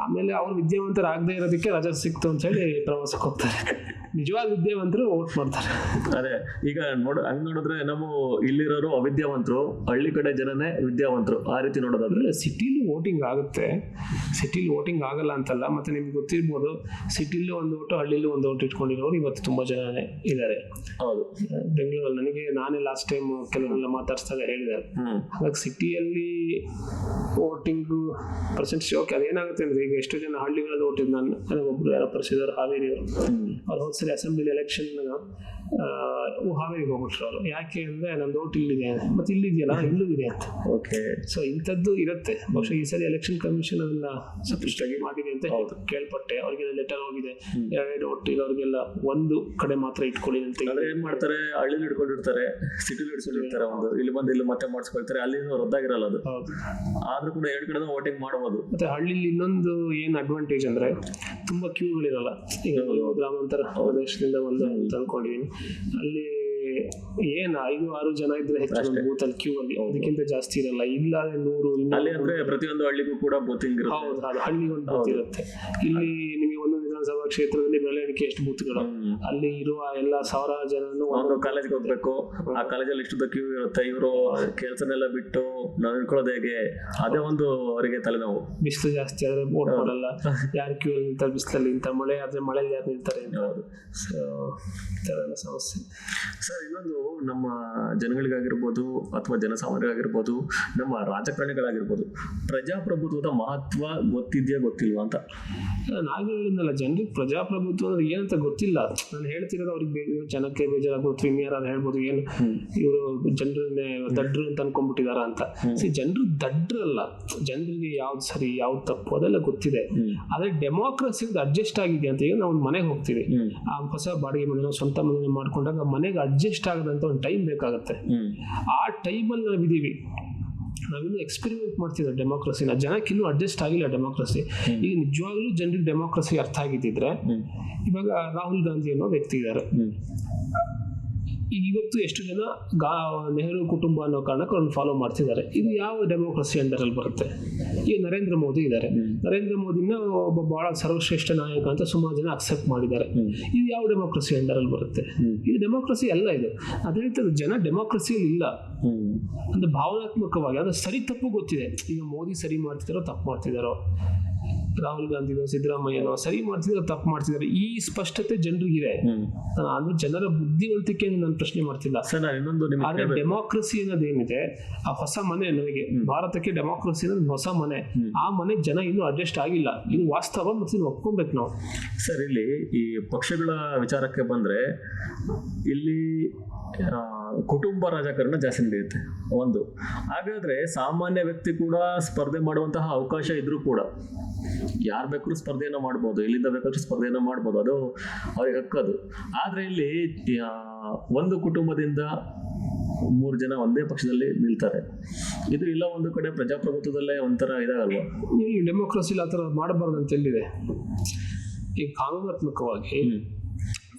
ಆಮೇಲೆ ಅವ್ರು ವಿದ್ಯಾವಂತರಾಗದೇ ಇರೋದಕ್ಕೆ ರಜೆ ಸಿಕ್ತು ಅಂತ ಹೇಳಿ ಪ್ರವಾಸಕ್ಕೆ ಹೋಗ್ತಾರೆ. ನಿಜವಾದ ವಿದ್ಯಾವಂತರು ವೋಟ್ ಮಾಡ್ತಾರೆ. ಅದೇ ಈಗ ಹಂಗ್ ನೋಡಿದ್ರೆ ನಾವು ಇಲ್ಲಿರೋರು ಅವಿದ್ಯಾವಂತರು, ಹಳ್ಳಿ ಕಡೆ ಜನನೇ ವಿದ್ಯಾವಂತರು, ಆ ರೀತಿ ನೋಡೋದಾದ್ರೆ ಸಿಟಿಲಿ ವೋಟಿಂಗ್ ಆಗುತ್ತೆ, ಸಿಟಿಲಿ ವೋಟಿಂಗ್ ಆಗಲ್ಲ ಅಂತಲ್ಲ. ಮತ್ತೆ ನಿಮ್ಗೆ ಗೊತ್ತಿರ್ಬೋದು, ಸಿಟಿಲಿ ಒಂದು ಓಟು ಹಳ್ಳಿಲಿ ಒಂದು ಓಟು ಇಟ್ಕೊಂಡಿರೋರು ಇವತ್ತು ತುಂಬಾ ಜನ ಇದ್ದಾರೆ. ಹೌದು, ಬೆಂಗಳೂರಲ್ಲಿ ನಾನೇ ಲಾಸ್ಟ್ ಟೈಮ್ ಕೆಲವರೆಲ್ಲ ಮಾತಾಡ್ಸಿದಾಗ ಹೇಳಿದ್ದಾರೆ. ಹಾಗಾಗಿ ಸಿಟಿಯಲ್ಲಿ ವೋಟಿಂಗ್ ಪರ್ಸೆಂಟೇಜ್ ಓಕೆ. ಅದೇನಾಗುತ್ತೆ ಅಂದ್ರೆ, ಈಗ ಎಷ್ಟು ಜನ ಹಳ್ಳಿಗಳಲ್ಲಿ ಓಟಿದ್ ಒಬ್ರು ಯಾರೋ ಪರಿಸಿದ್ರು ಹಾವೇರಿ ಅವ್ರು ಹೋದ್ಸರಿ ಅಸೆಂಬ್ಲಿ ಎಲೆಕ್ಷನ್ ಹಾವೇರಿಗೆ ಹೋಗ್ಬಿಟ್ರು ಅವರು. ಯಾಕೆ ಅಂದ್ರೆ ನಂದು ಓಟ್ ಇಲ್ಲಿದೆ, ಮತ್ತೆ ಇಲ್ಲಿದೆಯಲ್ಲ ಇಲ್ಲೂ ಇದೆ ಅಂತ. ಓಕೆ, ಸೊ ಇಂಥದ್ದು ಇರುತ್ತೆ. ಬಹುಶಃ ಈ ಸರಿ ಎಲೆಕ್ಷನ್ ಕಮಿಷನ್ ಅದನ್ನ ಸಫಿಷಿಯಂಟ್ ಮಾಡಿದೆ ಅಂತ ಕೇಳ್ಪಟ್ಟೆ. ಅವ್ರಿಗೆ ಲೆಟರ್ ಹೋಗಿದೆ, 2 ಓಟ್ ಇರೋರಿಗೆಲ್ಲ ಒಂದು ಕಡೆ ಮಾತ್ರ ಇಟ್ಕೊಳ್ಳಿ ಅಂತ. ಏನ್ ಮಾಡ್ತಾರೆ, ಹಳ್ಳಿ ಇಟ್ಕೊಂಡಿರ್ತಾರೆ, ಸಿಟಿಲಿ ಇಟ್ಕೊಂಡಿರ್ತಾರೆ, ಒಂದು ಇಲ್ಲಿ ಬಂದು ಇಲ್ಲಿ ಮತ್ತೆ ಮಾಡಿಸ್ಕೊಳ್ತಾರೆ, ಅಲ್ಲಿ ರದ್ದಾಗಿರಲ್ಲ ಅದು. ಆದ್ರೂ ಕೂಡ 2 ಕಡೆ ವೋಟಿಂಗ್ ಮಾಡಬಹುದು. ಮತ್ತೆ ಹಳ್ಳಿಲಿ ಇನ್ನೊಂದು ಏನ್ ಅಡ್ವಾಂಟೇಜ್ ಅಂದ್ರೆ, ತುಂಬಾ ಕ್ಯೂಗಳಿರಲ್ಲ. ಈಗ ಗ್ರಾಮಾಂತರ ಪ್ರದೇಶದಿಂದ ಒಂದು ತಂದ್ಕೊಂಡಿದೀನಿ, ಅಲ್ಲಿ ಏನ್ 5-6 ಜನ ಇದ್ರೆ ಹೆಚ್ಚು ಬೂತ್ ಅಲ್ಲಿ ಕ್ಯೂ ಅಲ್ಲಿ, ಅದಕ್ಕಿಂತ ಜಾಸ್ತಿ ಇರಲ್ಲ. ಇಲ್ಲ 100 ಅಲ್ಲಿ ಅಂದ್ರೆ ಪ್ರತಿಯೊಂದು ಹಳ್ಳಿಗೂ ಕೂಡ ಬೂತಿಂಗ್ ಇರುತ್ತೆ. ಹೌದು, ಅದು ಹಳ್ಳಿ ಒಂದು ಬೂತ್ ಇರುತ್ತೆ. ಇಲ್ಲಿ ನಿಮಗೆ ಒಂದು ವಿಧಾನಸಭಾ ಕ್ಷೇತ್ರದಲ್ಲಿ ಬೆಳವಣಿಗೆ ಎಷ್ಟು ಬೂತ್ಗಳು, ಅಲ್ಲಿ ಇರುವ ಎಲ್ಲ 1000 ಜನನು ಒಂದು ಕಾಲೇಜ್ಗೆ ಹೋಗ್ಬೇಕು, ಆ ಕಾಲೇಜಲ್ಲಿ ಇಷ್ಟುದ್ದ ಕ್ಯೂ ಇರುತ್ತೆ. ಇವರು ಕೆಲಸನೆಲ್ಲ ಬಿಟ್ಟು ನಾವು ಇಟ್ಕೊಳ್ಳೋದು ಹೇಗೆ, ಅದೇ ಒಂದು ಅವರಿಗೆ ತಲೆನೋವು. ಬಿಸಿಲು ಜಾಸ್ತಿ ಆದ್ರೆ ವೋಟ್ ಮಾಡಲ್ಲ, ಯಾರು ಕ್ಯೂ ನಿಲ್ತಾರೆ ಬಿಸಿಲಲ್ಲಿ, ಇಂಥ ಮಳೆ ಆದ್ರೆ ಮಳೆಯಲ್ಲಿ ಯಾರು ನಿಲ್ತಾರೆ. ಸೊ ಸಮಸ್ಯೆ ಸರ್. ಇನ್ನೊಂದು, ನಮ್ಮ ಜನಗಳಿಗಾಗಿರ್ಬೋದು ಅಥವಾ ಜನಸಾಮಾನ್ಯರಾಗಿರ್ಬೋದು, ನಮ್ಮ ರಾಜಕಾರಣಿಗಳಾಗಿರ್ಬೋದು, ಪ್ರಜಾಪ್ರಭುತ್ವದ ಮಹತ್ವ ಗೊತ್ತಿಲ್ವಾ ಅಂತ. ನಾನು ಹೇಳಿದ್ನಲ್ಲ, ಜನರಿಗೆ ಪ್ರಜಾಪ್ರಭುತ್ವ ಅಂದ್ರೆ ಏನಂತ ಗೊತ್ತಿಲ್ಲ. ನಾನು ಹೇಳ್ತಿರೋದು ಅವ್ರಿಗೆ ಜನಕ್ಕೆ ಬೇಜಾರಾಗ್ಬೋದು, ಇನ್ಯಾರು ಹೇಳ್ಬೋದು ಏನು ಇವರು ಜನರನ್ನೇ ದಡ್ರು ಅಂತ ಅನ್ಕೊಂಡ್ಬಿಟ್ಟಿದಾರ ಅಂತ. ಜನರು ದಡ್ರಲ್ಲ, ಜನರಿಗೆ ಯಾವ್ದು ಸರಿ ಯಾವ್ದು ತಪ್ಪು ಅದೆಲ್ಲ ಗೊತ್ತಿದೆ. ಆದ್ರೆ ಡೆಮೋಕ್ರಸಿ ಅಡ್ಜಸ್ಟ್ ಆಗಿದೆ ಅಂತ. ಈಗ ನಾವು ಒಂದು ಮನೆಗೆ ಹೋಗ್ತೀವಿ, ಆ ಹೊಸ ಬಾಡಿಗೆ ಮನೆ ಸ್ವಂತ ಮನೆ ಮಾಡ್ಕೊಂಡಾಗ ಮನೆಗೆ ಅಡ್ಜಸ್ಟ್ ಆಗದಂತ ಒಂದು ಟೈಮ್ ಬೇಕಾಗುತ್ತೆ. ಆ ಟೈಮಲ್ಲಿ ನಾವಿದೀವಿ, ನಾವಿನ್ನೂ ಎಕ್ಸ್ಪೆರಿಮೆಂಟ್ ಮಾಡ್ತಿದ್ದಾರೆ ಡೆಮೋಕ್ರಸಿನ. ಜನಕ್ಕೆ ಇನ್ನೂ ಅಡ್ಜಸ್ಟ್ ಆಗಿಲ್ಲ ಡೆಮೋಕ್ರಸಿ. ಈಗ ನಿಜವಾಗ್ಲೂ ಜನರಿಗೆ ಡೆಮೋಕ್ರಸಿ ಅರ್ಥ ಆಗಿದ್ದಿದ್ರೆ, ಇವಾಗ ರಾಹುಲ್ ಗಾಂಧಿ ಅನ್ನೋ ವ್ಯಕ್ತಿ ಇದ್ದಾರೆ, ಇವತ್ತು ಎಷ್ಟು ಜನ ನೆಹರು ಕುಟುಂಬ ಅನ್ನೋ ಕಾರಣಕ್ಕೆ ಅವ್ರನ್ನ ಫಾಲೋ ಮಾಡ್ತಿದ್ದಾರೆ. ಇದು ಯಾವ ಡೆಮೋಕ್ರಸಿ ಅಂಡರಲ್ಲಿ ಬರುತ್ತೆ? ಈಗ ನರೇಂದ್ರ ಮೋದಿ ಇದ್ದಾರೆ, ನರೇಂದ್ರ ಮೋದಿನ ಒಬ್ಬ ಬಹಳ ಸರ್ವಶ್ರೇಷ್ಠ ನಾಯಕ ಅಂತ ಸುಮಾರು ಜನ ಅಕ್ಸೆಪ್ಟ್ ಮಾಡಿದ್ದಾರೆ. ಇದು ಯಾವ ಡೆಮೋಕ್ರಸಿ ಅಂಡರಲ್ಲಿ ಬರುತ್ತೆ? ಇದು ಡೆಮೋಕ್ರಸಿ ಅಲ್ಲ. ಇದು ಅದೇ ಹೇಳ್ತಾರೆ, ಜನ ಡೆಮೋಕ್ರಸಿಯಲ್ಲಿ ಇಲ್ಲ ಅಂದ್ರೆ ಭಾವನಾತ್ಮಕವಾಗಿ ಅದು ಸರಿ ತಪ್ಪು ಗೊತ್ತಿದೆ. ಈಗ ಮೋದಿ ಸರಿ ಮಾಡ್ತಿದಾರೋ ತಪ್ಪು ಮಾಡ್ತಿದಾರೋ, ರಾಹುಲ್ ಗಾಂಧಿನೋ ಸಿದ್ದರಾಮಯ್ಯನೋ ಸರಿ ಮಾಡ್ತಿದಾರೋ ತಪ್ಪು ಮಾಡ್ತಿದಾರೋ, ಈ ಸ್ಪಷ್ಟತೆ ಜನರಿಗಿದೆ. ಅಂದ್ರೆ ಜನರ ಬುದ್ಧಿವಂತಿಕೆಯನ್ನು ನಾನು ಪ್ರಶ್ನೆ ಮಾಡ್ತಿಲ್ಲ. ಆದ್ರೆ ಡೆಮೋಕ್ರಸಿ ಅನ್ನೋದೇನಿದೆ, ಆ ಹೊಸ ಮನೆ, ನಮಗೆ ಭಾರತಕ್ಕೆ ಡೆಮೋಕ್ರಸಿ ಅನ್ನೋದು ಹೊಸ ಮನೆ. ಆ ಮನೆ ಜನ ಇನ್ನೂ ಅಡ್ಜಸ್ಟ್ ಆಗಿಲ್ಲ. ಇದು ವಾಸ್ತವ, ಮತ್ತೆ ಒಪ್ಕೊಬೇಕು ನಾವು. ಸರ್, ಇಲ್ಲಿ ಈ ಪಕ್ಷಗಳ ವಿಚಾರಕ್ಕೆ ಬಂದ್ರೆ, ಇಲ್ಲಿ ಕುಟುಂಬ ರಾಜಕಾರಣ ಜಾಸ್ತಿ ನಡೆಯುತ್ತೆ ಒಂದು. ಹಾಗಾದ್ರೆ ಸಾಮಾನ್ಯ ವ್ಯಕ್ತಿ ಕೂಡ ಸ್ಪರ್ಧೆ ಮಾಡುವಂತಹ ಅವಕಾಶ ಇದ್ರೂ ಕೂಡ ಯಾರು ಬೇಕಾದ್ರೂ ಸ್ಪರ್ಧೆಯನ್ನು ಮಾಡ್ಬೋದು, ಎಲ್ಲಿಂದ ಬೇಕಾದ್ರೂ ಸ್ಪರ್ಧೆಯನ್ನು ಮಾಡ್ಬೋದು, ಅದು ಅವ್ರಿಗೆ ಹಕ್ಕದು. ಆದ್ರೆ ಇಲ್ಲಿ ಒಂದು ಕುಟುಂಬದಿಂದ 3 ಜನ ಒಂದೇ ಪಕ್ಷದಲ್ಲಿ ನಿಲ್ತಾರೆ. ಇದು ಇಲ್ಲ ಒಂದು ಕಡೆ ಪ್ರಜಾಪ್ರಭುತ್ವದಲ್ಲೇ ಒಂಥರ ಇದಾಗಲ್ವಾ? ಈ ಡೆಮೋಕ್ರಸಿಲಿ ಆ ಥರ ಮಾಡಬಾರ್ದು ಅಂತ ಎಲ್ಲಿದೆ? ಈ ಕಾನೂನಾತ್ಮಕವಾಗಿ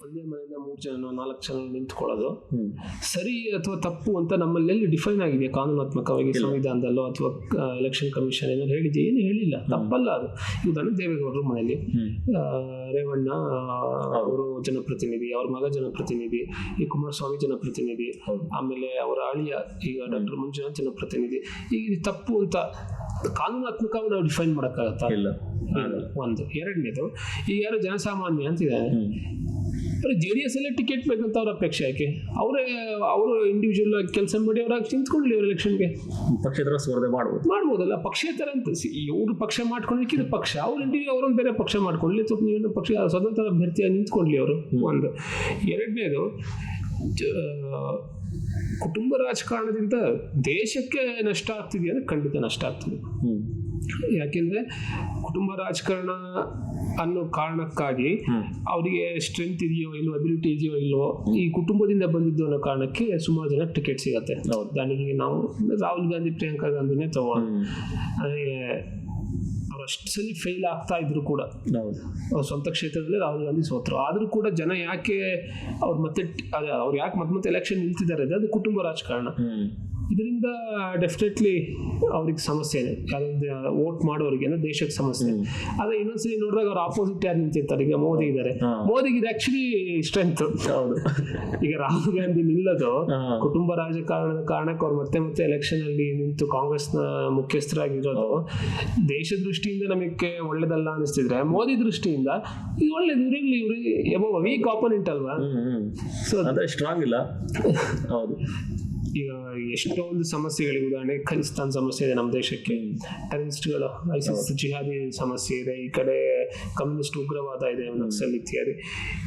ಒಂದೇ ಮನೆಯಿಂದ 3 ಜನ 4 ಜನ ನಿಂತ್ಕೊಳ್ಳೋದು ಸರಿ ಅಥವಾ ತಪ್ಪು ಅಂತ ನಮ್ಮಲ್ಲಿ ಎಲ್ಲಿ ಡಿಫೈನ್ ಆಗಿದೆ ಕಾನೂನಾತ್ಮಕವಾಗಿ? ಸಂವಿಧಾನದಲ್ಲೋ ಅಥವಾ ಎಲೆಕ್ಷನ್ ಕಮಿಷನ್ ಏನಾದ್ರು ಹೇಳಿದೆ? ಏನು ಹೇಳಿಲ್ಲ. ತಪ್ಪಲ್ಲ ಅದು. ಉದಾಹರಣೆ ದೇವೇಗೌಡರು ಮನೆಯಲ್ಲಿ ರೇವಣ್ಣ ಅವರು ಜನಪ್ರತಿನಿಧಿ, ಅವ್ರ ಮಗ ಜನಪ್ರತಿನಿಧಿ, ಈ ಕುಮಾರಸ್ವಾಮಿ ಜನಪ್ರತಿನಿಧಿ, ಆಮೇಲೆ ಅವರ ಅಳಿಯ ಈಗ ಡಾಕ್ಟರ್ ಮಂಜುನಾಥ್ ಜನಪ್ರತಿನಿಧಿ. ಈಗ ಇದು ತಪ್ಪು ಅಂತ ಕಾನೂನಾತ್ಮಕವಾಗಿ ನಾವು ಡಿಫೈನ್ ಮಾಡೋಕ್ಕಾಗತ್ತಾ? ಇಲ್ಲ. ಒಂದು. ಎರಡನೇದು, ಈಗ ಯಾರು ಜನಸಾಮಾನ್ಯ ಅಂತಿದ್ದಾರೆ, JDS ಅಲ್ಲೇ ಟಿಕೆಟ್ ಬೇಕಂತ ಅವ್ರ ಅಪೇಕ್ಷೆ ಯಾಕೆ? ಅವರು ಇಂಡಿವಿಜುವಲ್ ಆಗಿ ಕೆಲಸ ಮಾಡಿ ಅವ್ರಾಗಿ ನಿಂತ್ಕೊಳ್ಳಿ, ಅವ್ರ ಎಲೆಕ್ಷನ್ಗೆ ಪಕ್ಷೇತರ ಸ್ಪರ್ಧೆ ಮಾಡ್ಬೋದಲ್ಲ. ಪಕ್ಷೇತರ ಅಂತ ಇವ್ರು ಪಕ್ಷ ಮಾಡ್ಕೊಳ್ಳಿಕ್ಕೆ ಇದು ಪಕ್ಷ, ಅವ್ರು ಅವರೊಂದು ಬೇರೆ ಪಕ್ಷ ಮಾಡ್ಕೊಳ್ಳಿ, ನೀವು ಪಕ್ಷ ಸ್ವತಂತ್ರ ಅಭ್ಯರ್ಥಿಯಾಗಿ ನಿಂತ್ಕೊಳ್ಳಿ ಅವರು. ಒಂದು. ಎರಡನೇದು, ಕುಟುಂಬ ರಾಜಕಾರಣದಿಂದ ದೇಶಕ್ಕೆ ನಷ್ಟ ಆಗ್ತಿದೆಯಾ ಅಂದ್ರೆ ಖಂಡಿತ ನಷ್ಟ ಆಗ್ತದೆ. ಯಾಕೆಂದ್ರೆ ಕುಟುಂಬ ರಾಜಕಾರಣ ಅನ್ನೋ ಕಾರಣಕ್ಕಾಗಿ ಅವರಿಗೆ ಸ್ಟ್ರೆಂತ್ ಇದೆಯೋ ಇಲ್ವೋ, ಅಬಿಲಿಟಿ ಇದೆಯೋ ಇಲ್ವೋ, ಈ ಕುಟುಂಬದಿಂದ ಬಂದಿದ್ದು ಅನ್ನೋ ಕಾರಣಕ್ಕೆ ಸುಮಾರು ಜನ ಟಿಕೆಟ್ ಸಿಗತ್ತೆ. ಉದಾಹರಣೆಗೆ ನಾವು ರಾಹುಲ್ ಗಾಂಧಿ, ಪ್ರಿಯಾಂಕಾ ಗಾಂಧಿನೇ ತಗೊಂಡು ಅವರಷ್ಟು ಸಲ ಫೇಲ್ ಆಗ್ತಾ ಇದ್ರು ಕೂಡ, ಅವ್ರ ಸ್ವಂತ ಕ್ಷೇತ್ರದಲ್ಲಿ ರಾಹುಲ್ ಗಾಂಧಿ ಸೋತರು. ಆದ್ರೂ ಕೂಡ ಜನ ಯಾಕೆ ಅವ್ರು ಮತ್ತೆ ಯಾಕೆ ಮತ್ತೆ ಎಲೆಕ್ಷನ್ ನಿಲ್ತಿದ್ದಾರೆ? ಅದು ಕುಟುಂಬ ರಾಜಕಾರಣ. ಇದರಿಂದ ಡೆಫಿನೆಟ್ಲಿ ಅವ್ರಿಗೆ ಸಮಸ್ಯೆನೆ, ಯಾವ್ದು ವೋಟ್ ಮಾಡೋರಿಗೆ ಅಂದ್ರೆ ದೇಶಕ್ಕೆ ಸಮಸ್ಯೆ. ಆದ್ರೆ ಇನ್ನೊಂದ್ಸರಿ ನೋಡಿದಾಗ ಅವ್ರ ಆಪೋಸಿಟ್ ಯಾರು ನಿಂತಿರ್ತಾರೆ, ಈಗ ಮೋದಿ ಇದ್ದಾರೆ, ಮೋದಿಗೆ ಇದು ಆಕ್ಚುಲಿ ಸ್ಟ್ರೆಂತ್. ಈಗ ರಾಹುಲ್ ಗಾಂಧಿ ನಿಲ್ಲೋದು ಕುಟುಂಬ ರಾಜಕಾರಣದ ಕಾರಣಕ್ಕೆ ಅವ್ರು ಮತ್ತೆ ಮತ್ತೆ ಎಲೆಕ್ಷನ್ ಅಲ್ಲಿ ನಿಂತು ಕಾಂಗ್ರೆಸ್ನ ಮುಖ್ಯಸ್ಥರಾಗಿರೋದು ದೇಶ ದೃಷ್ಟಿಯಿಂದ ನಮಗೆ ಒಳ್ಳೇದಲ್ಲ ಅನಿಸ್ತಿದ್ರೆ, ಮೋದಿ ದೃಷ್ಟಿಯಿಂದ ಇದು ಒಳ್ಳೇದು. ಇವ್ರಿಗೆ ವೀಕ್ ಆಪೋನೆಂಟ್ ಅಲ್ವಾ, ಸೊ ಅದೇ ಸ್ಟ್ರಾಂಗ್ ಇಲ್ಲ. ಹೌದು, ಈಗ ಎಷ್ಟೊಂದು ಸಮಸ್ಯೆಗಳಿಗೆ, ಉದಾಹರಣೆ ಖಲಿಸ್ತಾನ್ ಸಮಸ್ಯೆ ಇದೆ ನಮ್ಮ ದೇಶಕ್ಕೆ, ಟೆರರಿಸ್ಟ್ಗಳು, ಐಸಿಸ್ ಜಿಹಾದಿ ಸಮಸ್ಯೆ ಇದೆ, ಈ ಕಡೆ ಕಮ್ಯುನಿಸ್ಟ್ ಉಗ್ರವಾದ ಇದೆ, ನಕ್ಸಲ್ ಇತ್ಯಾದಿ.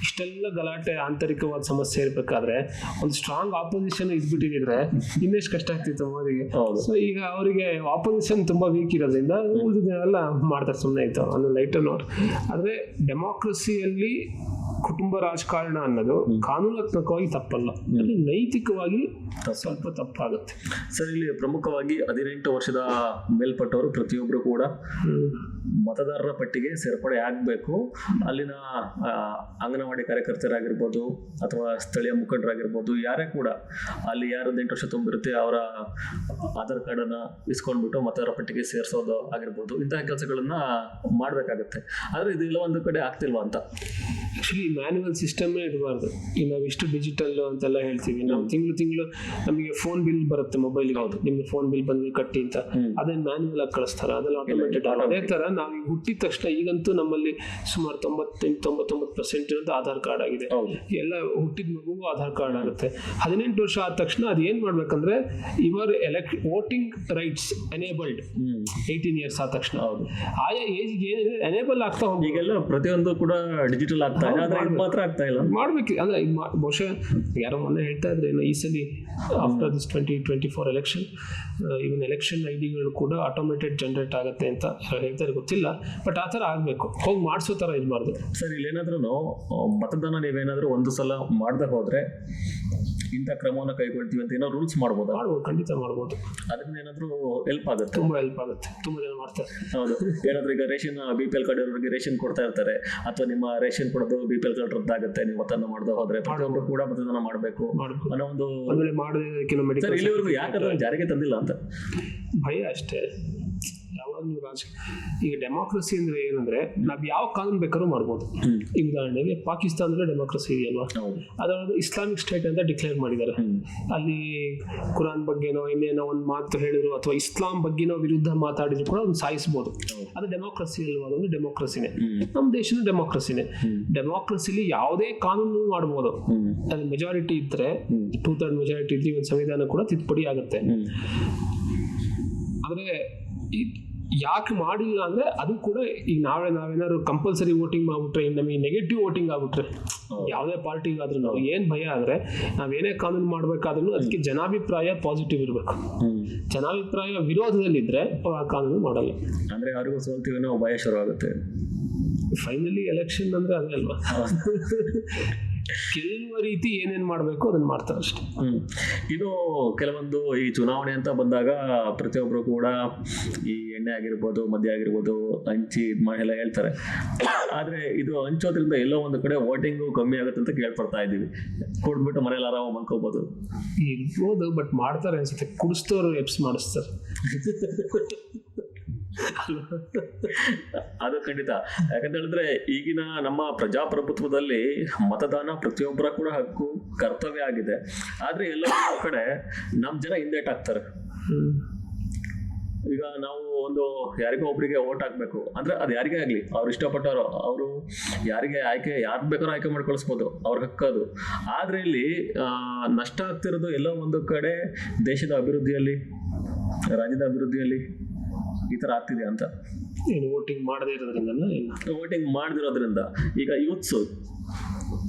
ಇಷ್ಟೆಲ್ಲ ಗಲಾಟೆ ಆಂತರಿಕವಾದ ಸಮಸ್ಯೆ ಇರಬೇಕಾದ್ರೆ ಒಂದು ಸ್ಟ್ರಾಂಗ್ ಆಪೋಸಿಷನ್ ಇದ್ಬಿಟ್ಟಿದ್ರೆ ಇನ್ನೆಷ್ಟು ಕಷ್ಟ ಆಗ್ತಿತ್ತು ಮೋದಿಗೆ. ಸೊ ಈಗ ಅವರಿಗೆ ಆಪೋಸಿಷನ್ ತುಂಬಾ ವೀಕ್ ಇರೋದ್ರಿಂದ ಉಳಿದೆಲ್ಲ ಮಾಡ್ತಾರೆ, ಸುಮ್ಮನೆ ಇತ್ತು ಅನ್ನೋ ಲೈಟರ್ ನೋಟ್. ಆದ್ರೆ ಡೆಮಾಕ್ರಸಿಯಲ್ಲಿ ಕುಟುಂಬ ರಾಜಕಾರಣ ಅನ್ನೋದು ಕಾನೂನಾತ್ಮಕವಾಗಿ ತಪ್ಪಲ್ಲ, ಅದು ನೈತಿಕವಾಗಿ ಸ್ವಲ್ಪ ತಪ್ಪಾಗುತ್ತೆ. ಸರ್, ಇಲ್ಲಿ ಪ್ರಮುಖವಾಗಿ 18 ವರ್ಷದ ಮೇಲ್ಪಟ್ಟವರು ಪ್ರತಿಯೊಬ್ಬರು ಕೂಡ ಮತದಾರರ ಪಟ್ಟಿಗೆ ಸೇರ್ಪಡೆ ಆಗಬೇಕು. ಅಲ್ಲಿನ ಅಂಗನವಾಡಿ ಕಾರ್ಯಕರ್ತರಾಗಿರ್ಬೋದು ಅಥವಾ ಸ್ಥಳೀಯ ಮುಖಂಡರಾಗಿರ್ಬೋದು, ಯಾರೇ ಕೂಡ ಅಲ್ಲಿ ಯಾರು 18 ವರ್ಷ ತುಂಬಿರುತ್ತೆ ಅವರ ಆಧಾರ್ ಕಾರ್ಡನ್ನು ಇಸ್ಕೊಂಡ್ಬಿಟ್ಟು ಮತದಾರರ ಪಟ್ಟಿಗೆ ಸೇರಿಸೋದು ಆಗಿರ್ಬೋದು, ಇಂತಹ ಕೆಲಸಗಳನ್ನ ಮಾಡಬೇಕಾಗುತ್ತೆ. ಆದರೆ ಇದೆಲ್ಲ ಒಂದು ಕಡೆ ಆಗ್ತಿಲ್ವಾ ಅಂತ. ಆಕ್ಚುಲಿ ಮ್ಯಾನ್ಯುವಲ್ ಸಿಸ್ಟಮೇ ಇರಬಾರ್ದು. ಈಗ ನಾವು ಇಷ್ಟು ಡಿಜಿಟಲ್ ಅಂತೆಲ್ಲ ಹೇಳ್ತೀವಿ, ನಾವು ತಿಂಗಳು ನಮಗೆ ಫೋನ್ ಬಿಲ್ ಬರುತ್ತೆ ಮೊಬೈಲ್ಗೆ, ಹೌದು ನಿಮ್ಗೆ ಫೋನ್ ಬಿಲ್ ಬಂದು ಕಟ್ಟಿ ಅಂತ, ಅದನ್ನ ಮ್ಯಾನ್ಯುವಲ್ ಆಗಿ ಕಳಿಸ್ತಾರೆ, ಅದೆಲ್ಲ ಆಟೋಮೇಟೆಡ್. ಅದೇ ತರ ನಾವು ಈಗ ಹುಟ್ಟಿದ ತಕ್ಷಣ ಈಗಂತೂ ನಮ್ಮಲ್ಲಿ ಸುಮಾರು 98-99% ಇರೋದು ಆಧಾರ್ ಕಾರ್ಡ್ ಆಗಿದೆ. ಎಲ್ಲ ಹುಟ್ಟಿದ ಮಗುಗೂ ಆಧಾರ್ ಕಾರ್ಡ್ ಆಗುತ್ತೆ. 18 ವರ್ಷ ಆದ ತಕ್ಷಣ ಅದು ಏನ್ ಮಾಡ್ಬೇಕಂದ್ರೆ ಇವರ್ ವೋಟಿಂಗ್ ರೈಟ್ಸ್ ಎನೇಬಲ್ಡ್ 18 ಇಯರ್ಸ್ ಆದ ತಕ್ಷಣ ಆಯಾ ಏಜ್ಗೆ ಎನೇಬಲ್ ಆಗ್ತಾ ಹೋಗಿ. ಈಗೆಲ್ಲ ಪ್ರತಿಯೊಂದು ಕೂಡ ಡಿಜಿಟಲ್ ಆಗ್ತಾ ಇದೆ, ಆದ್ರೆ ಇದು ಮಾತ್ರ ಆಗ್ತಾ ಇಲ್ಲ. ಮಾಡ್ಬೇಕು ಅಂದ್ರೆ ಬಹುಶಃ ಯಾರೋ ಮೊನ್ನೆ ಹೇಳ್ತಾ ಇದ್ರೆ ಈ ಸಲ after this 2024 election even election ಐಡಿಗಳು ಕೂಡ ಆಟೋಮೇಟೆಡ್ ಜನರೇಟ್ ಆಗುತ್ತೆ ಅಂತ ಹೇಳ್ತಾರೆ, ಗೊತ್ತಿಲ್ಲ. ಬಟ್ ಆ ಥರ ಆಗಬೇಕು, ಹೋಗಿ ಮಾಡಿಸೋ ಥರ ಇರಬಾರ್ದು. ಸರ್, ಇಲ್ಲೇನಾದ್ರೂ ಮತದಾನ ನೀವೇನಾದ್ರೂ ಒಂದು ಸಲ ಮಾಡದೆ ಹೋದ್ರೆ ಇಂಥ ಕ್ರಮವನ್ನು ಕೈಗೊಳ್ತೀವಿ ಅಂತ ಏನೋ ರೂಲ್ಸ್ ಮಾಡ್ಬೋದು? ಖಂಡಿತ ಮಾಡ್ಬೋದು. ಅದರಿಂದ ಏನಾದರೂ ಹೆಲ್ಪ್ ಆಗುತ್ತೆ? ತುಂಬಾ ಹೆಲ್ಪ್ ಆಗುತ್ತೆ, ತುಂಬಾ ಜನ ಮಾಡ್ತಾರೆ. ಹೌದು, ಏನಾದ್ರೂ ಈಗ ರೇಷನ್ BPL ಕಾರ್ಡ್ ಇರೋರಿಗೆ ರೇಷನ್ ಕೊಡ್ತಾ ಇರ್ತಾರೆ, ಅಥವಾ ನಿಮ್ಮ ರೇಷನ್ ಕೊಡೋದು BPL ಕಾರ್ಡ್ ರದ್ದಾಗುತ್ತೆ ನೀವು ಮತದಾನ ಮಾಡದೆ ಹೋದ್ರೆ, ಪ್ರತಿಯೊಬ್ಬರು ಕೂಡ ಮತದಾನ ಮಾಡಬೇಕು ಅನ್ನೋ ಒಂದು ಮಾಡೋದಕ್ಕೆ ಇಲ್ಲಿವರೆಗೂ ಯಾಕಂದ್ರೆ ಜಾರಿಗೆ ತಂದಿಲ್ಲ ಅಂತ ಭಯ ಅಷ್ಟೇ. ಈಗ ಡೆಮಾಕ್ರಸಿ ಅಂದ್ರೆ ಏನಂದ್ರೆ ನಾವ್ ಯಾವ ಕಾನೂನು ಬೇಕಾದ್ರೂ ಮಾಡ್ಬೋದು. ಈ ಉದಾಹರಣೆಗೆ ಪಾಕಿಸ್ತಾನದಲ್ಲಿ ಡೆಮಾಕ್ರಸಿ ಇದೆಯಲ್ವಾ, ಅದರ ಇಸ್ಲಾಮಿಕ್ ಸ್ಟೇಟ್ ಅಂತ ಡಿಕ್ಲೇರ್ ಮಾಡಿದ್ದಾರೆ. ಅಲ್ಲಿ ಕುರಾನ್ ಬಗ್ಗೆನೋ ಇನ್ನೇನೋ ಒಂದು ಮಾತು ಹೇಳಿದ್ರು ಅಥವಾ ಇಸ್ಲಾಂ ಬಗ್ಗೆನೋ ವಿರುದ್ಧ ಮಾತಾಡಿದ್ರು ಕೂಡ ಒಂದು ಸಾಯಿಸಬಹುದು. ಅದು ಡೆಮಾಕ್ರಸಿ ಅಲ್ವಾ, ಅದೊಂದು ಡೆಮಾಕ್ರಸಿನೇ. ನಮ್ಮ ದೇಶನೂ ಡೆಮಾಕ್ರಸಿನೇ. ಡೆಮಾಕ್ರಸಿಲಿ ಯಾವುದೇ ಕಾನೂನು ಮಾಡ್ಬೋದು, ಅದು ಮೆಜಾರಿಟಿ ಇದ್ರೆ, 2/3 ಮೆಜಾರಿಟಿ ಇದ್ರೆ ಒಂದು ಸಂವಿಧಾನ ಕೂಡ ತಿದ್ದುಪಡಿ ಆಗುತ್ತೆ. ಆದ್ರೆ ಯಾಕೆ ಮಾಡಿಲ್ಲ ಅಂದ್ರೆ ಅದು ಕೂಡ ಈಗ ನಾವೇನಾದ್ರು ಕಂಪಲ್ಸರಿ ವೋಟಿಂಗ್ ಮಾಡ್ಬಿಟ್ರೆ, ನಮಗೆ ನೆಗೆಟಿವ್ ವೋಟಿಂಗ್ ಆಗ್ಬಿಟ್ರೆ ಯಾವುದೇ ಪಾರ್ಟಿಗಾದ್ರೂ ನಾವು ಏನ್ ಭಯ ಆದ್ರೆ ನಾವೇನೇ ಕಾನೂನು ಮಾಡ್ಬೇಕಾದ್ರೂ ಅದಕ್ಕೆ ಜನಾಭಿಪ್ರಾಯ ಪಾಸಿಟಿವ್ ಇರಬೇಕು. ಜನಾಭಿಪ್ರಾಯ ವಿರೋಧದಲ್ಲಿದ್ರೆ ಆ ಕಾನೂನು ಮಾಡಲ್ಲ. ಅಂದ್ರೆ ಯಾರಿಗೂ ಸೋಲ್ತೀವೇನೋ ಭಯ ಶುರು ಆಗುತ್ತೆ. ಫೈನಲಿ ಎಲೆಕ್ಷನ್ ಅಂದ್ರೆ ಅದೇ ಅಲ್ವಾ, ಕೆಲವು ರೀತಿ ಏನೇನ್ ಮಾಡ್ಬೇಕು ಅದನ್ನ ಮಾಡ್ತಾರೆ ಅಷ್ಟೇ. ಇದು ಕೆಲವೊಂದು ಈ ಚುನಾವಣೆ ಅಂತ ಬಂದಾಗ ಪ್ರತಿಯೊಬ್ರು ಕೂಡ ಈ ಎಣ್ಣೆ ಆಗಿರ್ಬೋದು, ಮದ್ಯ ಆಗಿರ್ಬೋದು ಹಂಚಿ ಎಲ್ಲ ಹೇಳ್ತಾರೆ. ಆದ್ರೆ ಇದು ಹಂಚೋದ್ರಿಂದ ಎಲ್ಲೋ ಒಂದು ಕಡೆ ವೋಟಿಂಗು ಕಮ್ಮಿ ಆಗುತ್ತೆ ಅಂತ ಕೇಳ್ಪಡ್ತಾ ಇದೀವಿ. ಕುಡ್ಬಿಟ್ಟು ಮನೇಲಿ ಆರಾಮ ಮನ್ಕೋಬಹುದು ಇರ್ಬೋದು, ಬಟ್ ಮಾಡ್ತಾರೆ ಅನ್ಸುತ್ತೆ. ಕುಡಿಸ್ತವ್ರು ಎಪ್ಸ್ ಮಾಡಿಸ್ತಾರೆ. ಅದು ಖಂಡಿತ. ಯಾಕಂತ ಹೇಳಿದ್ರೆ ಈಗಿನ ನಮ್ಮ ಪ್ರಜಾಪ್ರಭುತ್ವದಲ್ಲಿ ಮತದಾನ ಪ್ರತಿಯೊಬ್ಬರ ಕೂಡ ಹಕ್ಕು, ಕರ್ತವ್ಯ ಆಗಿದೆ. ಆದ್ರೆ ಎಲ್ಲ ಕಡೆ ನಮ್ ಜನ ಹಿಂದೇಟಾಗ್ತಾರೆ. ಈಗ ನಾವು ಒಂದು ಯಾರಿಗೋ ಒಬ್ರಿಗೆ ಓಟ್ ಹಾಕ್ಬೇಕು ಅಂದ್ರೆ ಅದು ಯಾರಿಗೇ ಆಗ್ಲಿ, ಅವ್ರು ಇಷ್ಟಪಟ್ಟವರು ಅವರು ಯಾರಿಗೆ ಯಾರು ಬೇಕಾದ್ರೂ ಆಯ್ಕೆ ಮಾಡ್ಕೊಳಿಸ್ಬೋದು, ಅವ್ರ ಹಕ್ಕದು. ಆದ್ರೆ ಇಲ್ಲಿ ನಷ್ಟ ಆಗ್ತಿರೋದು ಎಲ್ಲೋ ಒಂದು ಕಡೆ ದೇಶದ ಅಭಿವೃದ್ಧಿಯಲ್ಲಿ, ರಾಜ್ಯದ ಅಭಿವೃದ್ಧಿಯಲ್ಲಿ ಈ ತರ ಆಗ್ತಿದೆ ಅಂತ. ವೋಟಿಂಗ್ ಮಾಡದೇ ಇರೋದ್ರಿಂದ, ವೋಟಿಂಗ್ ಮಾಡದಿರೋದ್ರಿಂದ ಈಗ ಯೂತ್ಸ್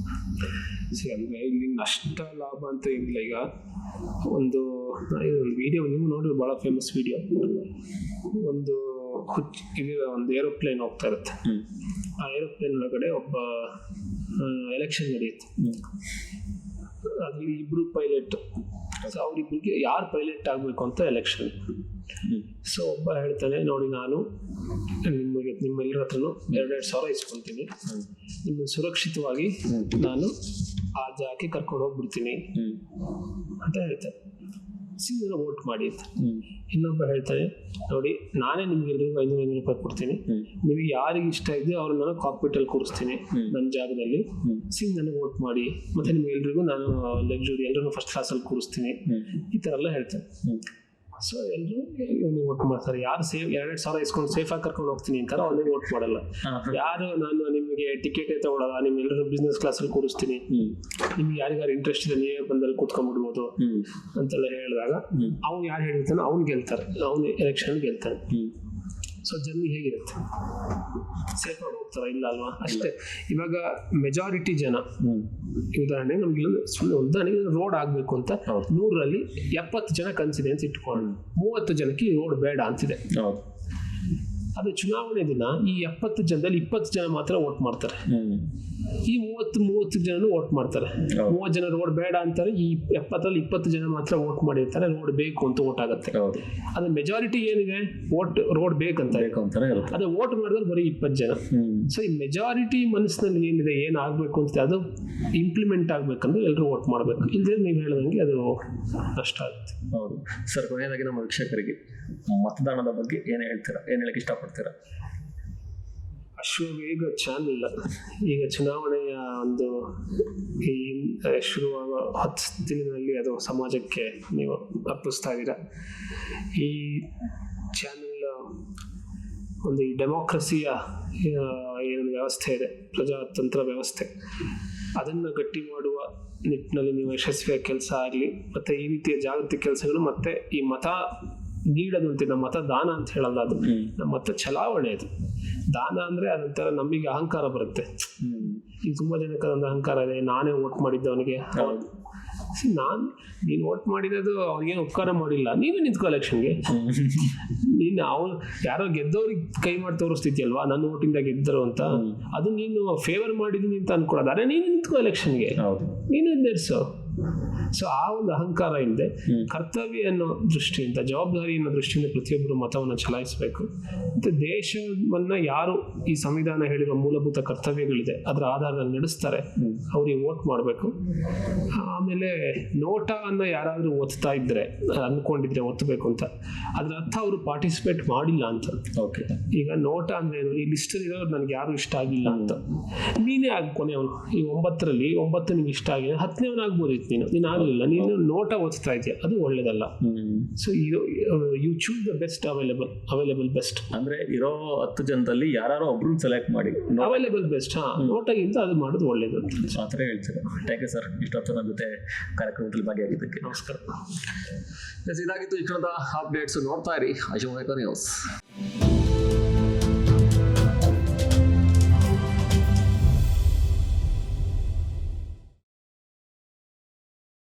ಅಂದ್ರೆ ಇಲ್ಲಿ ನಷ್ಟ ಲಾಭ ಅಂತ ಏನಿಲ್ಲ. ಈಗ ಒಂದು ವಿಡಿಯೋ ನೀವು ನೋಡಿದ್ರೆ ಬಹಳ ಫೇಮಸ್ ವಿಡಿಯೋ, ಒಂದು ಏರೋಪ್ಲೇನ್ ಹೋಗ್ತಾ ಇರುತ್ತೆ. ಆ ಏರೋಪ್ಲೇನ್ ಒಳಗಡೆ ಒಬ್ಬ ಎಲೆಕ್ಷನ್ ನಡೆಯುತ್ತೆ. ಅದ್ರಲ್ಲಿ 2 ಪೈಲಟ್. ಸೊ ಅವ್ರಿಬ್ರಿಗೆ ಯಾರು ಪೈಲಟ್ ಆಗ್ಬೇಕು ಅಂತ ಎಲೆಕ್ಷನ್. ಸೊ ಒಬ್ಬ ಹೇಳ್ತಾನೆ, ನೋಡಿ ನಾನು ನಿಮ್ಮೆಲ್ಲರ ಹತ್ರನು 2,000 ಇಸ್ಕೊಂತೀನಿ, ನಿಮ್ಮ ಸುರಕ್ಷಿತವಾಗಿ ನಾನು ಆ ಜಾಗಕ್ಕೆ ಕರ್ಕೊಂಡು ಹೋಗ್ಬಿಡ್ತೀನಿ ಅಂತ ಹೇಳ್ತಾರೆ. ಸಿಂಗ್ ನನಗೆ ವೋಟ್ ಮಾಡಿ ಅಂತ. ಇನ್ನೊಬ್ಬ ಹೇಳ್ತಾನೆ, ನೋಡಿ ನಾನೇ ನಿಮ್ಗೆ ಎಲ್ರಿಗೂ 500 ರೂಪಾಯಿ ಕೊಡ್ತೀನಿ, ನಿಮಗೆ ಯಾರಿಗೆ ಇಷ್ಟ ಇದೆಯೋ ಅವ್ರನ್ನ ನಾನು ಕಾಕ್ಪಿಟಲ್ಲಿ ಕೂರಿಸ್ತೀನಿ ನನ್ನ ಜಾಗದಲ್ಲಿ, ಸಿಂಗ್ ನನಗೆ ವೋಟ್ ಮಾಡಿ, ಮತ್ತೆ ನಿಮ್ಗೆ ಎಲ್ರಿಗೂ ನಾನು ಲಕ್ಸುರಿ ಎಲ್ಲರೂ ಫಸ್ಟ್ ಕ್ಲಾಸಲ್ಲಿ ಕೂರಿಸ್ತೀನಿ, ಈ ಥರ ಎಲ್ಲ ಹೇಳ್ತಾನೆ. ಸೊ ಎಲ್ಲರೂ ಇವನಿಗೆ ವೋಟ್ ಮಾಡ್ತಾರೆ. ಯಾರು 2,000 ಇಸ್ಕೊಂಡು ಸೇಫ್ ಆಗಿ ಕರ್ಕೊಂಡು ಹೋಗ್ತೀನಿ ಅಂತಾರೆ, ಅವನಿಗೆ ವೋಟ್ ಮಾಡಲ್ಲ. ಯಾರು ನಾನು ನಿಮಗೆ ಟಿಕೆಟೇ ತಗೊಳ್ಳಲ್ಲ, ನಿಮ್ಗೆಲ್ಲರೂ ಬಿಸ್ನೆಸ್ ಕ್ಲಾಸಲ್ಲಿ ಕೂರಿಸ್ತೀನಿ, ನಿಮ್ಗೆ ಯಾರಿಗಾರು ಇಂಟ್ರೆಸ್ಟ್ ಇದೆ ನೀವೇ ಬಂದಲ್ಲಿ ಕೂತ್ಕೊಂಡ್ಬಿಡ್ಬೋದು ಅಂತೆಲ್ಲ ಹೇಳಿದಾಗ ಅವ್ನು ಯಾರು ಹೇಳಿರ್ತಾನೆ ಅವ್ನು ಗೆಲ್ತಾರೆ, ಅವನು ಎಲೆಕ್ಷನ್ ಗೆಲ್ತಾನೆ. ಸೊ ಜರ್ನಿ ಹೇಗಿರುತ್ತೆ, ಸೇಫ್ ಆಗಿ ಹೋಗ್ತಾರ ಇಲ್ಲ ಅಲ್ವಾ? ಅಷ್ಟೇ. ಇವಾಗ ಮೆಜಾರಿಟಿ ಜನ, ಉದಾಹರಣೆ ನಮ್ಗೆ ಸುಮ್ಮನೆ ಉದಾಹರಣೆಗೆ ರೋಡ್ ಆಗಬೇಕು ಅಂತ 100ರಲ್ಲಿ 70 ಜನ ಕನ್ಸಿದೆ ಅಂತ ಇಟ್ಕೊಂಡು 30 ಜನಕ್ಕೆ ಈ ರೋಡ್ ಬೇಡ ಅಂತಿದೆ. ಅದು ಚುನಾವಣೆ ದಿನ ಈ 70 ಜನದಲ್ಲಿ 20 ಜನ ಮಾತ್ರ ವೋಟ್ ಮಾಡ್ತಾರೆ, ಈ 30 ಜನನು ವೋಟ್ ಮಾಡ್ತಾರೆ. 30 ಜನ ರೋಡ್ ಬೇಡ ಅಂತಾರೆ, ಈ 70ರಲ್ಲಿ 20 ಜನ ಮಾತ್ರ ವೋಟ್ ಮಾಡಿರ್ತಾರೆ, ರೋಡ್ ಬೇಕು ಅಂತ ವೋಟ್ ಆಗುತ್ತೆ. ಅದು ಮೆಜಾರಿಟಿ ಏನಿದೆ ರೋಡ್ ಬೇಕಂತ ಅದೇ ವೋಟ್ ಮಾಡಿದ್ರೆ ಬರೀ 20 ಜನ. ಸೊ ಈ ಮೆಜಾರಿಟಿ ಮನಸ್ಸಿನಲ್ಲಿ ಏನಿದೆ ಏನಾಗಬೇಕು ಅಂತ ಅದು ಇಂಪ್ಲಿಮೆಂಟ್ ಆಗ್ಬೇಕಂದ್ರೆ ಎಲ್ಲರೂ ವೋಟ್ ಮಾಡಬೇಕು, ಇಲ್ಲದೆ ನೀವು ಹೇಳಿದಂಗೆ ಅದು ನಷ್ಟ ಆಗುತ್ತೆ. ಹೌದು ಸರ್. ಕೊನೆಯದಾಗಿ ನಮ್ಮ ವೀಕ್ಷಕರಿಗೆ ಮತದಾನದ ಬಗ್ಗೆ ಏನು ಹೇಳ್ತೀರಾ, ಏನು ಹೇಳಕ್ಕೆ ಇಷ್ಟಪಡ್ತೀರಾ? ಅಶ್ವವೇಗ ಚಾನೆಲ್ ಈಗ ಚುನಾವಣೆಯ ಒಂದು ಈ ಶುರುವಾಗ 10 ದಿನದಲ್ಲಿ ಅದು ಸಮಾಜಕ್ಕೆ ನೀವು ಅರ್ಪಿಸ್ತಾ ಇದ್ದೀರಾ. ಈ ಚಾನೆಲ್ ಒಂದು ಈ ಡೆಮೋಕ್ರಸಿಯ ಏನು ವ್ಯವಸ್ಥೆ ಇದೆ, ಪ್ರಜಾತಂತ್ರ ವ್ಯವಸ್ಥೆ, ಅದನ್ನು ಗಟ್ಟಿ ಮಾಡುವ ನಿಟ್ಟಿನಲ್ಲಿ ನೀವು ಯಶಸ್ವಿಯಾಗಿ ಕೆಲಸ ಆಗಲಿ. ಮತ್ತು ಈ ರೀತಿಯ ಜಾಗೃತಿ ಕೆಲಸಗಳು, ಮತ್ತು ಈ ಮತ ನೀಡೋದು ಅಂತಿದ್ದ ಮತದಾನ ಅಂತ ಹೇಳಲ್ಲ, ಅದು ನಮ್ಮ ಮತ ಚಲಾವಣೆ. ಅದು ದಾನ ಅಂದರೆ ಅದೊಂಥರ ನಮಗೆ ಅಹಂಕಾರ ಬರುತ್ತೆ. ಈಗ ತುಂಬ ಜನಕ್ಕೆ ಒಂದು ಅಹಂಕಾರ ಇದೆ, ನಾನೇ ವೋಟ್ ಮಾಡಿದ್ದವನಿಗೆ. ನೀನು ವೋಟ್ ಮಾಡಿರೋದು ಅವ್ರಿಗೇನು ಉಪಕಾರ ಮಾಡಿಲ್ಲ, ನೀನು ನಿಂತ್ಕೋ ಎಲೆಕ್ಷನ್ಗೆ. ನೀನು ಅವ್ನು ಯಾರೋ ಗೆದ್ದವ್ರಿಗೆ ಕೈ ಮಾಡಿ ತೋರಿಸ್ತಿದ್ಯಲ್ವಾ, ನನ್ನ ವೋಟಿಂದ ಗೆದ್ದರು ಅಂತ, ಅದು ನೀನು ಫೇವರ್ ಮಾಡಿದ್ದೀನಿ ಅಂತ ಅನ್ಕೊಡೋದು. ಅರೆ ನೀನು ನಿಂತ್ಕೋ ಎಲೆಕ್ಷನ್ಗೆ, ನೀನು ನಡೆಸೋ. ಸೊ ಆ ಒಂದು ಅಹಂಕಾರ ಇಲ್ಲದೆ ಕರ್ತವ್ಯ ಅನ್ನೋ ದೃಷ್ಟಿಯಿಂದ, ಜವಾಬ್ದಾರಿ ಅನ್ನೋ ದೃಷ್ಟಿಯಿಂದ ಪ್ರತಿಯೊಬ್ಬರು ಮತವನ್ನು ಚಲಾಯಿಸಬೇಕು. ಮತ್ತು ದೇಶವನ್ನ ಯಾರು ಈ ಸಂವಿಧಾನ ಹೇಳಿರುವ ಮೂಲಭೂತ ಕರ್ತವ್ಯಗಳಿದೆ ಅದರ ಆಧಾರದಲ್ಲಿ ನಡೆಸ್ತಾರೆ, ಅವ್ರಿಗೆ ವೋಟ್ ಮಾಡಬೇಕು. ಆಮೇಲೆ ನೋಟವನ್ನು ಯಾರಾದರೂ ಒತ್ತಾ ಇದ್ರೆ, ಅಂದ್ಕೊಂಡಿದ್ರೆ ಒತ್ತಬೇಕು ಅಂತ, ಅದ್ರ ಅರ್ಥ ಅವರು ಪಾರ್ಟಿಸಿಪೇಟ್ ಮಾಡಿಲ್ಲ ಅಂತ. ಓಕೆ, ಈಗ ನೋಟ ಅಂದ್ರೆ ಈ ಲಿಸ್ಟಲ್ಲಿ ಇರೋರು ನನಗೆ ಯಾರು ಇಷ್ಟ ಆಗಿಲ್ಲ ಅಂತ, ನೀನೇ ಆಗ ಕೊನೆಯವನು. ಈ 9ರಲ್ಲಿ 9 ನಿಮ್ಗೆ ಇಷ್ಟ ಆಗಿದೆ, 10ನೇವನು ಆಗ್ಬೋದಿತ್ತು, ನೀನು ಆಗಲಿಲ್ಲ, ನೀನು ನೋಟ ಓದ್ತಾ ಇದೆಯಾ, ಅದು ಒಳ್ಳೇದಲ್ಲ. So you choose the best available best ಅಂದ್ರೆ ಇರೋ 10 ಜನದಲ್ಲಿ ಯಾರು ಒಬ್ರು ಸೆಲೆಕ್ಟ್ ಮಾಡಿ ಅವೈಲೇಬಲ್ ಬೆಸ್ಟ್. ನೋಟಗಿಂತ ಅದು ಮಾಡೋದು ಒಳ್ಳೇದು ಅಂತ ಆ ಥರ ಹೇಳ್ತೀರಾ. ಥ್ಯಾಂಕ್ ಯು ಸರ್, ಇಷ್ಟೊತ್ತು ನನ್ನ ಜೊತೆ ಕಾರ್ಯಕ್ರಮದಲ್ಲಿ ಭಾಗಿಯಾಗಿದ್ದಕ್ಕೆ. ನಮಸ್ಕಾರ. ಇದಾಗಿತ್ತು ಈ ಕ್ಷಣದ ಅಪ್ಡೇಟ್ಸ್. ನೋಡ್ತಾ ಇರಿ ಅಶೋಕ ನ್ಯೂಸ್.